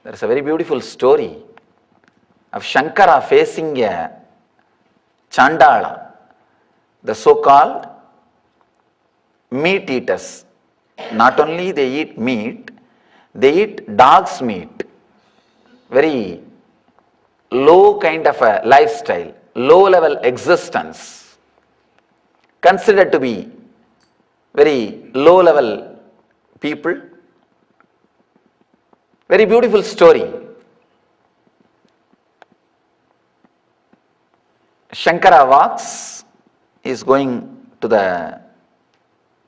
There is a very beautiful story of Shankara facing a Chandala, the so-called meat eaters. Not only they eat meat, they eat dog's meat. Very low kind of a lifestyle, low level existence, considered to be very low level people. Very beautiful story. Shankara walks, he is going to the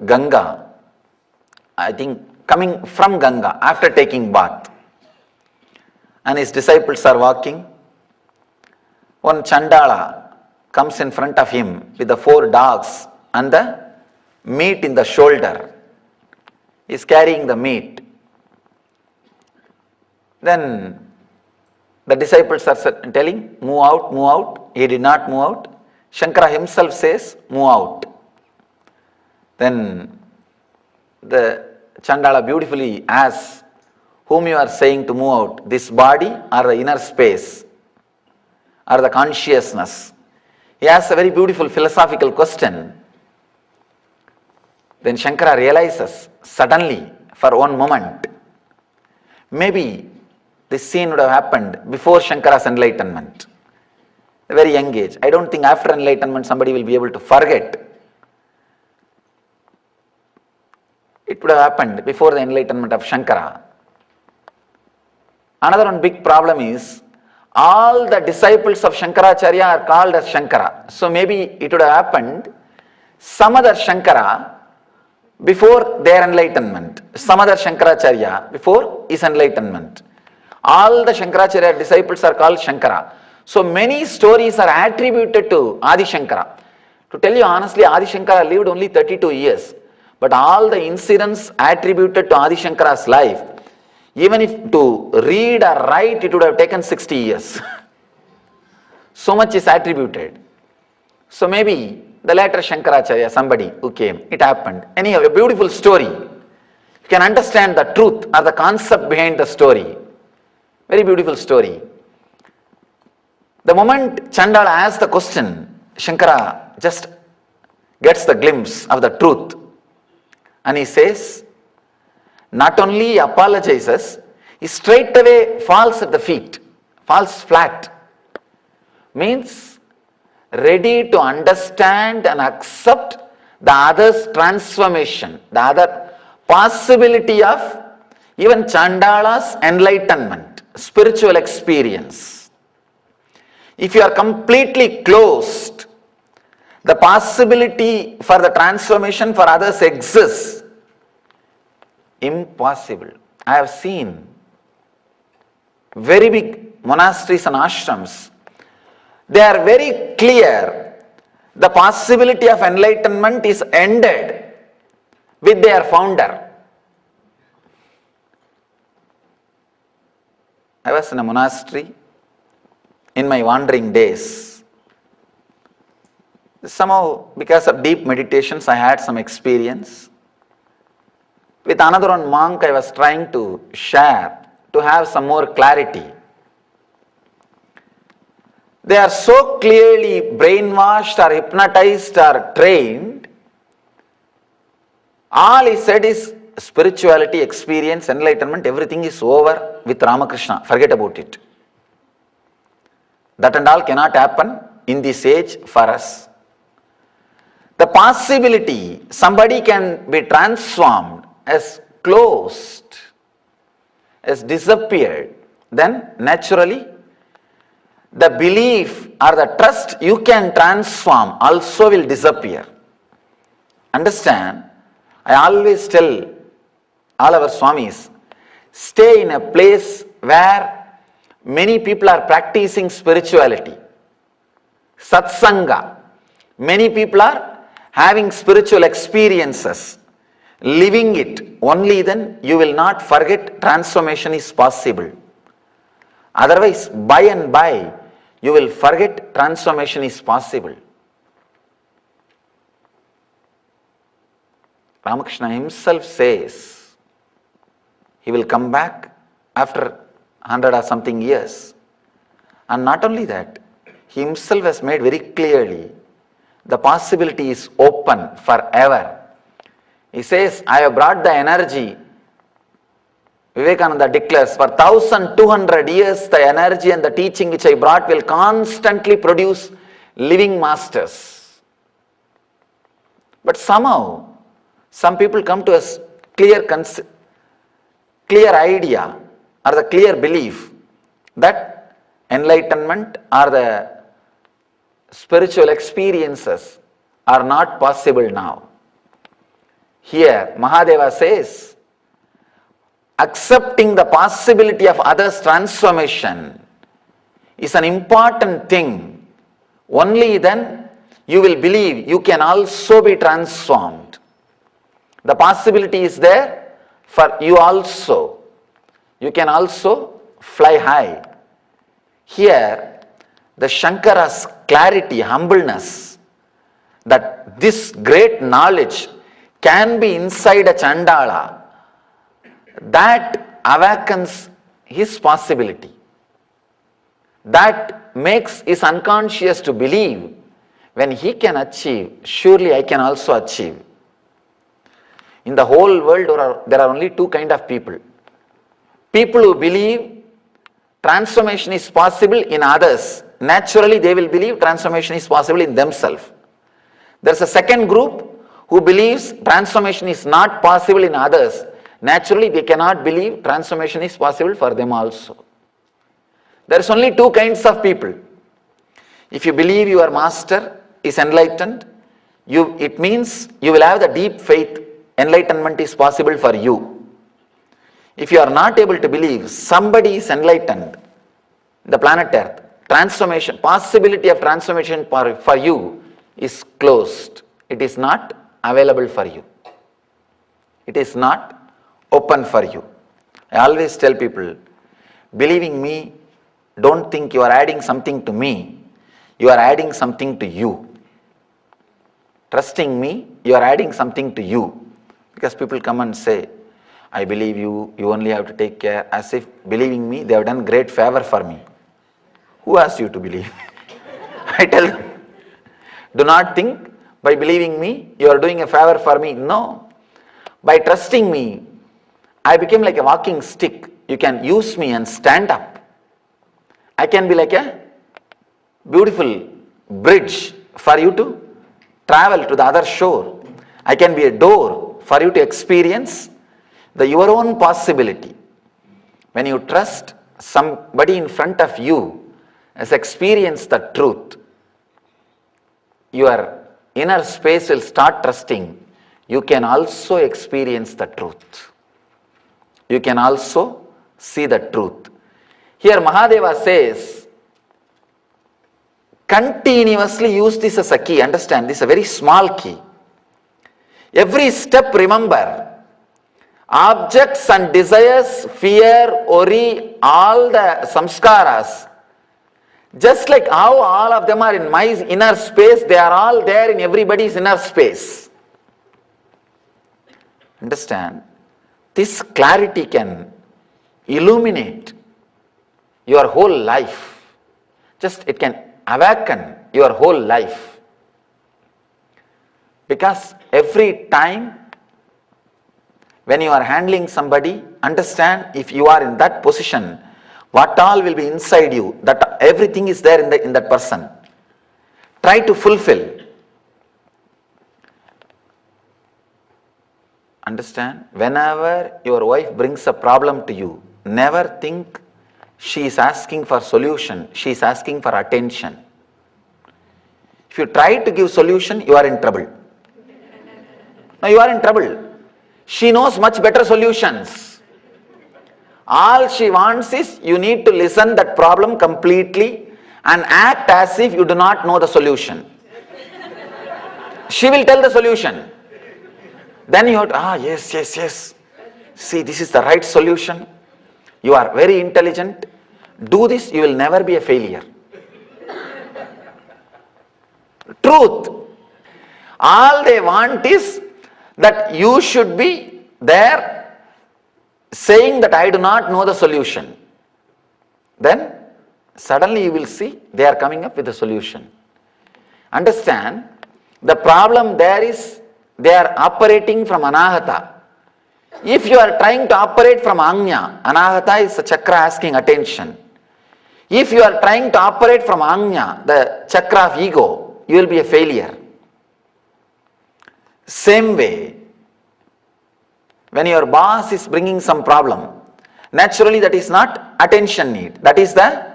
Ganga, I think coming from Ganga after taking bath, and his disciples are walking. One Chandala comes in front of him with the 4 dogs and the meat in the shoulder. He is carrying the meat. Then the disciples are telling, move out, move out. He did not move out. Shankara himself says, move out. Then the Chandala beautifully asks, whom you are saying to move out, this body or the inner space or the consciousness? He asks a very beautiful philosophical question. Then Shankara realizes suddenly for one moment, maybe this scene would have happened before Shankara's enlightenment, a very young age. I don't think after enlightenment somebody will be able to forget. It would have happened before the enlightenment of Shankara. Another one big problem is, all the disciples of Shankaracharya are called as Shankara. So maybe it would have happened some other Shankara before their enlightenment, some other Shankaracharya before his enlightenment. All the Shankaracharya disciples are called Shankara. So many stories are attributed to Adi Shankara. To tell you honestly, Adi Shankara lived only 32 years. But all the incidents attributed to Adi Shankara's life, even if to read or write, it would have taken 60 years. So much is attributed. So maybe the later Shankaracharya, somebody who came, it happened. Anyhow, a beautiful story. You can understand the truth or the concept behind the story. Very beautiful story. The moment Chandala asks the question, Shankara just gets the glimpse of the truth. And he says, not only he apologizes, he straight away falls at the feet, falls flat. Means ready to understand and accept the other's transformation, the other possibility of even Chandala's enlightenment, spiritual experience. If you are completely closed, the possibility for the transformation for others exists. Impossible. I have seen very big monasteries and ashrams. They are very clear. The possibility of enlightenment is ended with their founder. I was in a monastery in my wandering days. Somehow, because of deep meditations, I had some experience. With another one monk, I was trying to share, to have some more clarity. They are so clearly brainwashed or hypnotized or trained. All he said is spirituality, experience, enlightenment, everything is over with Ramakrishna. Forget about it. That and all cannot happen in this age for us. The possibility somebody can be transformed as closed, as disappeared, then naturally the belief or the trust you can transform also will disappear. Understand? I always tell all our Swamis, stay in a place where many people are practicing spirituality. Satsanga. Many people are having spiritual experiences, living it. Only then you will not forget transformation is possible. Otherwise, by and by, you will forget transformation is possible. Ramakrishna himself says he will come back after 100 or something years. And not only that, he himself has made very clearly the possibility is open forever. He says, I have brought the energy. Vivekananda declares, for 1200 years the energy and the teaching which I brought will constantly produce living masters. But somehow, some people come to a clear idea or the clear belief that enlightenment or the spiritual experiences are not possible now. Here, Mahadeva says, accepting the possibility of others' transformation is an important thing. Only then you will believe you can also be transformed. The possibility is there for you also. You can also fly high. Here, the Shankara's clarity, humbleness, that this great knowledge can be inside a Chandala, that awakens his possibility. That makes his unconscious to believe when he can achieve, surely I can also achieve. In the whole world, there are only two kinds of people. People who believe transformation is possible in others. Naturally, they will believe transformation is possible in themselves. There's a second group who believes transformation is not possible in others. Naturally, they cannot believe transformation is possible for them also. There's only two kinds of people. If you believe your master is enlightened, it means you will have the deep faith enlightenment is possible for you. If you are not able to believe somebody is enlightened, the planet Earth, transformation, possibility of transformation for you is closed. It is not available for you. It is not open for you. I always tell people, believing me, don't think you are adding something to me. You are adding something to you. Trusting me, you are adding something to you. Because people come and say, I believe you, you only have to take care, as if believing me, they have done great favor for me. Who asked you to believe? I tell them, do not think by believing me, you are doing a favor for me. No. By trusting me, I became like a walking stick. You can use me and stand up. I can be like a beautiful bridge for you to travel to the other shore. I can be a door for you to experience your own possibility. When you trust somebody in front of you has experienced the truth, your inner space will start trusting. You can also experience the truth. You can also see the truth. Here Mahadeva says, continuously use this as a key. Understand, this is a very small key. Every step, remember, objects and desires, fear, worry, all the samskaras, just like how all of them are in my inner space, they are all there in everybody's inner space. Understand? This clarity can illuminate your whole life. It can awaken your whole life. Because every time when you are handling somebody, understand if you are in that position, what all will be inside you, that everything is there in that person. Try to fulfill. Understand? Whenever your wife brings a problem to you, never think she is asking for solution, she is asking for attention. If you try to give solution, you are in trouble. No, you are in trouble. She knows much better solutions. All she wants is you need to listen that problem completely and act as if you do not know the solution. She will tell the solution. Then you have to, yes. See, this is the right solution. You are very intelligent. Do this, you will never be a failure. Truth. All they want is that you should be there saying that I do not know the solution. then suddenly you will see they are coming up with a solution. Understand, the problem there is they are operating from anahata. If you are trying to operate from Anya, Anahata is the chakra asking attention. If you are trying to operate from Anya, the chakra of ego, you will be a failure. Same way, when your boss is bringing some problem, naturally that is not attention need, that is the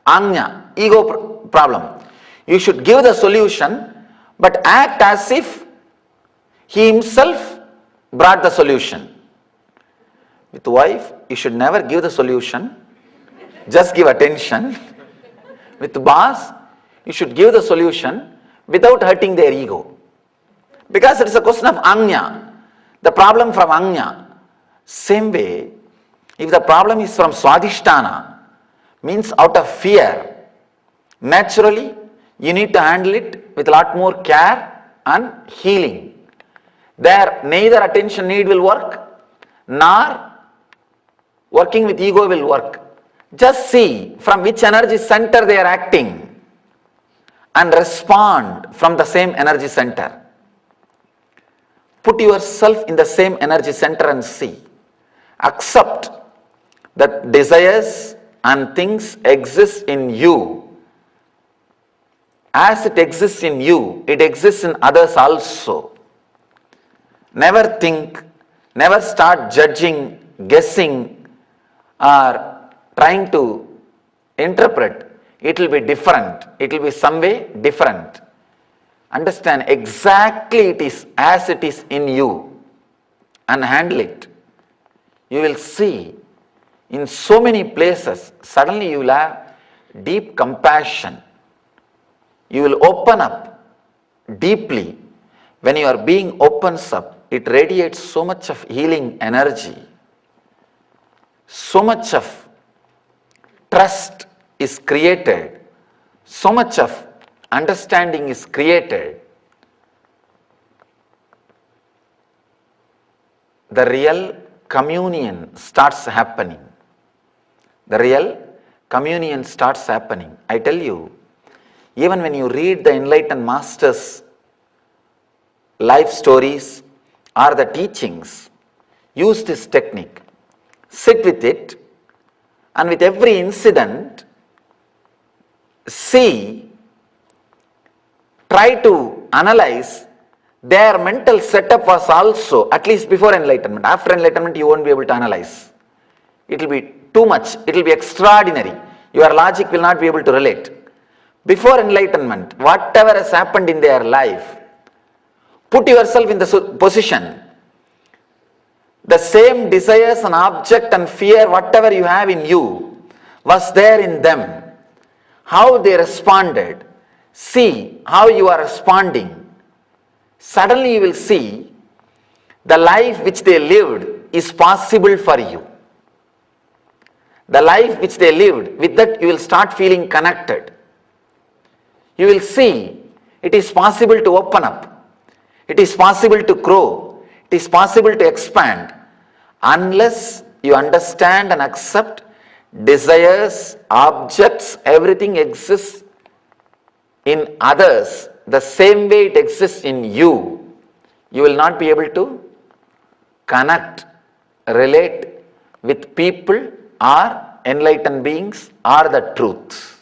Anya, ego problem. You should give the solution, but act as if he himself brought the solution. With wife, you should never give the solution, just give attention. With boss, you should give the solution without hurting their ego. Because it is a question of Anya, the problem from Anya. Same way, if the problem is from Swadhisthana, means out of fear, naturally you need to handle it with a lot more care and healing. There neither attention need will work, nor working with ego will work. Just see from which energy center they are acting and respond from the same energy center. Put yourself in the same energy center and see. Accept that desires and things exist in you. As it exists in you, it exists in others also. Never think, never start judging, guessing, or trying to interpret. It will be different. It will be some way different. Understand exactly it is as it is in you and handle it. You will see in so many places, suddenly you will have deep compassion. You will open up deeply. When your being opens up, it radiates so much of healing energy. So much of trust is created, so much of understanding is created. The real communion starts happening. The real communion starts happening. I tell you, even when you read the enlightened masters' life stories or the teachings, use this technique. Sit with it, and with every incident, see, try to analyze their mental setup was also, at least before enlightenment. After enlightenment, you won't be able to analyze. It will be too much, it will be extraordinary. Your logic will not be able to relate. Before enlightenment, whatever has happened in their life, put yourself in the position. The same desires and object and fear, whatever you have in you, was there in them. How they responded. See how you are responding. Suddenly you will see the life which they lived is possible for you. The life which they lived, with that you will start feeling connected. You will see it is possible to open up. It is possible to grow. It is possible to expand unless you understand and accept desires, objects, everything exists in others the same way it exists in you. You will not be able to connect, relate with people or enlightened beings or the truth.